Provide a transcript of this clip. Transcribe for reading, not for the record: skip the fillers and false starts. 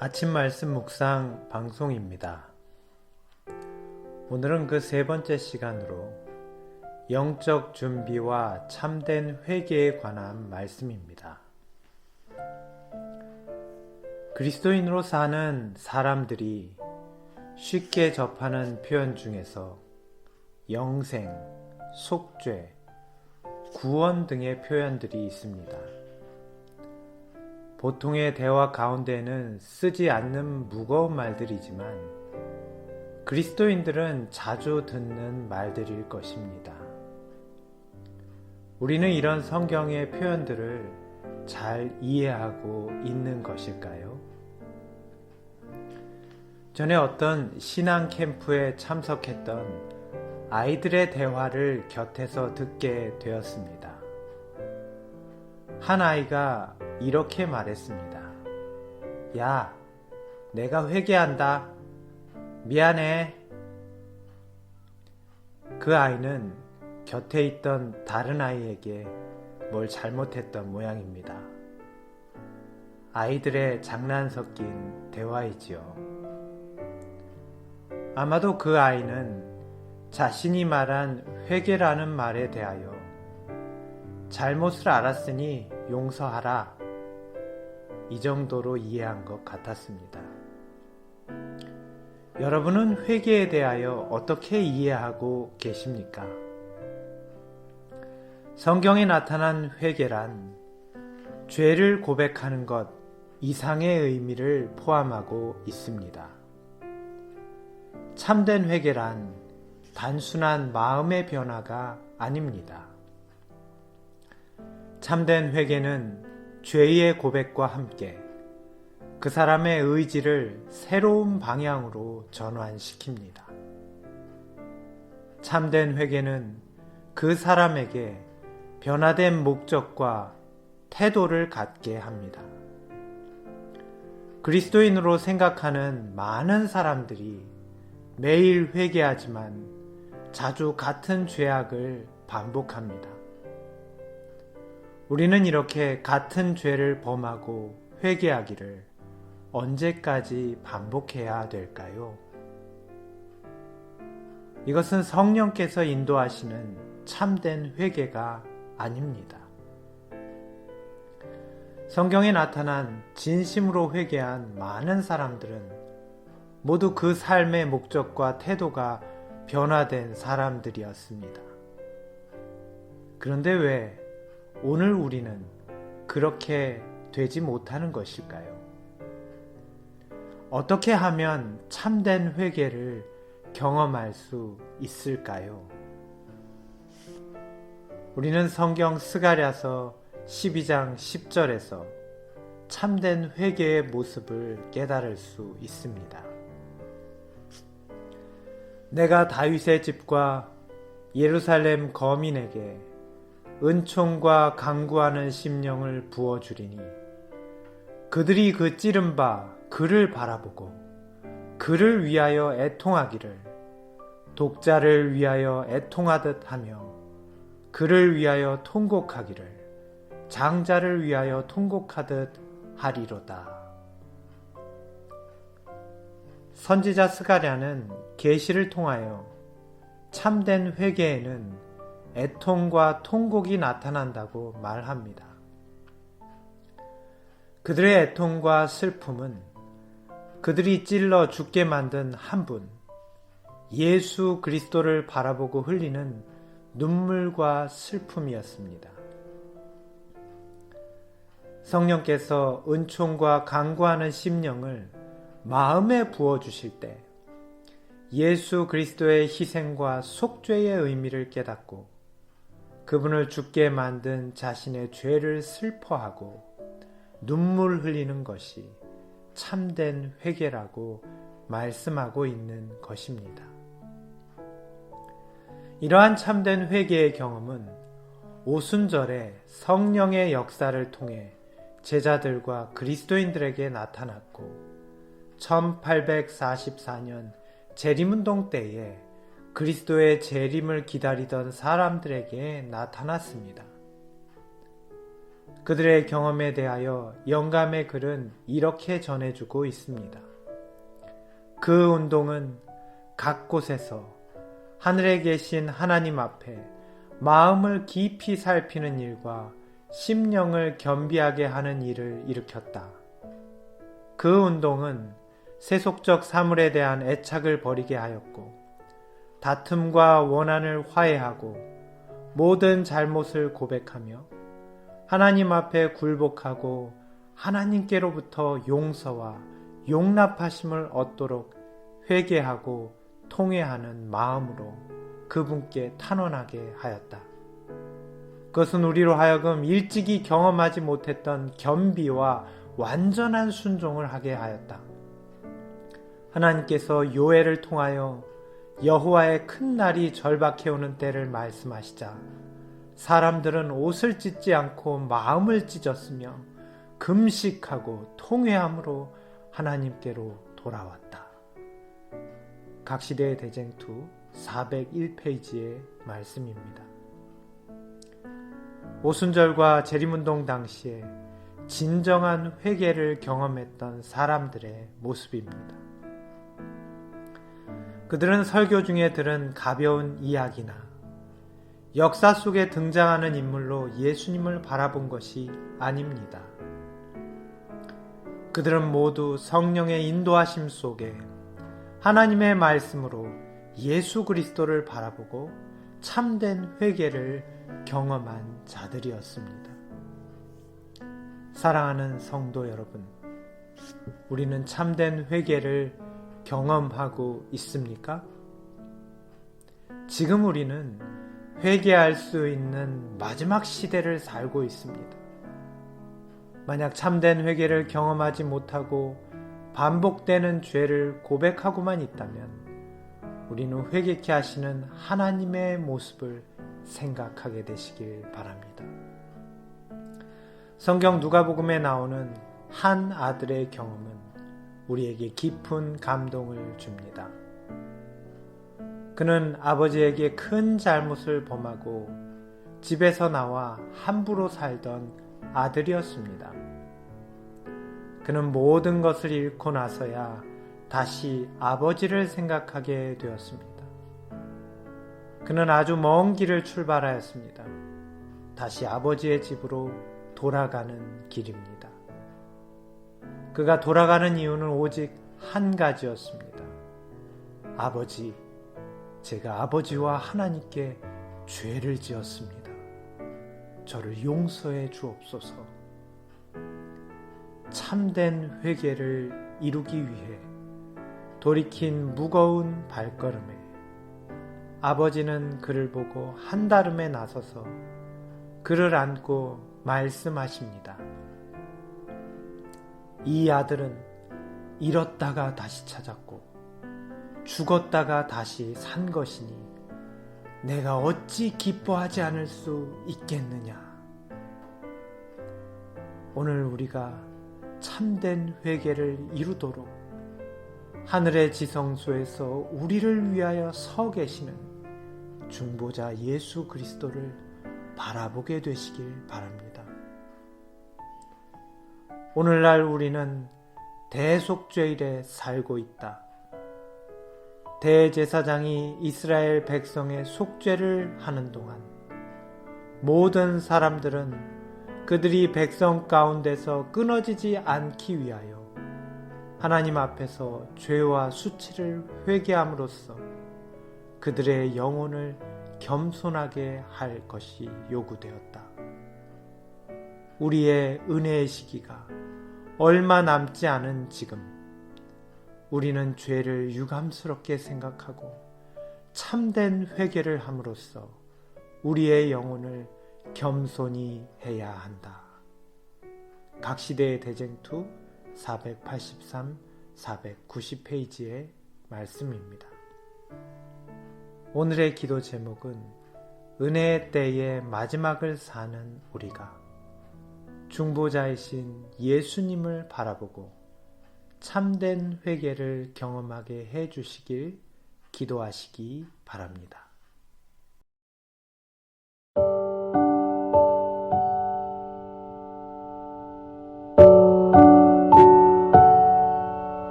아침 말씀 묵상 방송입니다. 오늘은 그 세 번째 시간으로 영적 준비와 참된 회개에 관한 말씀입니다. 그리스도인으로 사는 사람들이 쉽게 접하는 표현 중에서 영생, 속죄, 구원 등의 표현들이 있습니다. 보통의 대화 가운데는 쓰지 않는 무거운 말들이지만 그리스도인들은 자주 듣는 말들일 것입니다. 우리는 이런 성경의 표현들을 잘 이해하고 있는 것일까요? 전에 어떤 신앙 캠프에 참석했던 아이들의 대화를 곁에서 듣게 되었습니다. 한 아이가 이렇게 말했습니다. 야, 내가 회개한다. 미안해. 그 아이는 곁에 있던 다른 아이에게 뭘 잘못했던 모양입니다. 아이들의 장난 섞인 대화이지요. 아마도 그 아이는 자신이 말한 회개라는 말에 대하여 잘못을 알았으니 용서하라. 이 정도로 이해한 것 같았습니다. 여러분은 회개에 대하여 어떻게 이해하고 계십니까? 성경에 나타난 회개란 죄를 고백하는 것 이상의 의미를 포함하고 있습니다. 참된 회개란 단순한 마음의 변화가 아닙니다. 참된 회개는 죄의 고백과 함께 그 사람의 의지를 새로운 방향으로 전환시킵니다. 참된 회개는 그 사람에게 변화된 목적과 태도를 갖게 합니다. 그리스도인으로 생각하는 많은 사람들이 매일 회개하지만 자주 같은 죄악을 반복합니다. 우리는 이렇게 같은 죄를 범하고 회개하기를 언제까지 반복해야 될까요? 이것은 성령께서 인도하시는 참된 회개가 아닙니다. 성경에 나타난 진심으로 회개한 많은 사람들은 모두 그 삶의 목적과 태도가 변화된 사람들이었습니다. 그런데 왜 오늘 우리는 그렇게 되지 못하는 것일까요? 어떻게 하면 참된 회개를 경험할 수 있을까요? 우리는 성경 스가랴서 12장 10절에서 참된 회개의 모습을 깨달을 수 있습니다. 내가 다윗의 집과 예루살렘 거민에게 은총과 강구하는 심령을 부어주리니 그들이 그 찌른 바 그를 바라보고 그를 위하여 애통하기를 독자를 위하여 애통하듯 하며 그를 위하여 통곡하기를 장자를 위하여 통곡하듯 하리로다. 선지자 스가랴는 계시를 통하여 참된 회개에는 애통과 통곡이 나타난다고 말합니다. 그들의 애통과 슬픔은 그들이 찔러 죽게 만든 한 분, 예수 그리스도를 바라보고 흘리는 눈물과 슬픔이었습니다. 성령께서 은총과 강구하는 심령을 마음에 부어주실 때 예수 그리스도의 희생과 속죄의 의미를 깨닫고 그분을 죽게 만든 자신의 죄를 슬퍼하고 눈물 흘리는 것이 참된 회개라고 말씀하고 있는 것입니다. 이러한 참된 회개의 경험은 오순절에 성령의 역사를 통해 제자들과 그리스도인들에게 나타났고 1844년 재림운동 때에 그리스도의 재림을 기다리던 사람들에게 나타났습니다. 그들의 경험에 대하여 영감의 글은 이렇게 전해주고 있습니다. 그 운동은 각 곳에서 하늘에 계신 하나님 앞에 마음을 깊이 살피는 일과 심령을 겸비하게 하는 일을 일으켰다. 그 운동은 세속적 사물에 대한 애착을 버리게 하였고, 다툼과 원한을 화해하고 모든 잘못을 고백하며 하나님 앞에 굴복하고 하나님께로부터 용서와 용납하심을 얻도록 회개하고 통회하는 마음으로 그분께 탄원하게 하였다. 그것은 우리로 하여금 일찍이 경험하지 못했던 겸비와 완전한 순종을 하게 하였다. 하나님께서 요엘을 통하여 여호와의 큰 날이 절박해오는 때를 말씀하시자 사람들은 옷을 찢지 않고 마음을 찢었으며 금식하고 통회함으로 하나님께로 돌아왔다. 각시대의 대쟁투 401페이지의 말씀입니다. 오순절과 재림운동 당시에 진정한 회개를 경험했던 사람들의 모습입니다. 그들은 설교 중에 들은 가벼운 이야기나 역사 속에 등장하는 인물로 예수님을 바라본 것이 아닙니다. 그들은 모두 성령의 인도하심 속에 하나님의 말씀으로 예수 그리스도를 바라보고 참된 회개를 경험한 자들이었습니다. 사랑하는 성도 여러분, 우리는 참된 회개를 경험하고 있습니까? 지금 우리는 회개할 수 있는 마지막 시대를 살고 있습니다. 만약 참된 회개를 경험하지 못하고 반복되는 죄를 고백하고만 있다면 우리는 회개케 하시는 하나님의 모습을 생각하게 되시길 바랍니다. 성경 누가복음에 나오는 한 아들의 경험은 우리에게 깊은 감동을 줍니다. 그는 아버지에게 큰 잘못을 범하고 집에서 나와 함부로 살던 아들이었습니다. 그는 모든 것을 잃고 나서야 다시 아버지를 생각하게 되었습니다. 그는 아주 먼 길을 출발하였습니다. 다시 아버지의 집으로 돌아가는 길입니다. 그가 돌아가는 이유는 오직 한 가지였습니다. 아버지, 제가 아버지와 하나님께 죄를 지었습니다. 저를 용서해 주옵소서. 참된 회개를 이루기 위해 돌이킨 무거운 발걸음에 아버지는 그를 보고 한달음에 나서서 그를 안고 말씀하십니다. 이 아들은 잃었다가 다시 찾았고 죽었다가 다시 산 것이니 내가 어찌 기뻐하지 않을 수 있겠느냐. 오늘 우리가 참된 회개를 이루도록 하늘의 지성소에서 우리를 위하여 서 계시는 중보자 예수 그리스도를 바라보게 되시길 바랍니다. 오늘날 우리는 대속죄일에 살고 있다. 대제사장이 이스라엘 백성의 속죄를 하는 동안 모든 사람들은 그들이 백성 가운데서 끊어지지 않기 위하여 하나님 앞에서 죄와 수치를 회개함으로써 그들의 영혼을 겸손하게 할 것이 요구되었다. 우리의 은혜의 시기가 얼마 남지 않은 지금 우리는 죄를 유감스럽게 생각하고 참된 회개를 함으로써 우리의 영혼을 겸손히 해야 한다. 각시대의 대쟁투 483, 490페이지의 말씀입니다. 오늘의 기도 제목은 은혜의 때의 마지막을 사는 우리가 중보자이신 예수님을 바라보고 참된 회개를 경험하게 해 주시길 기도하시기 바랍니다.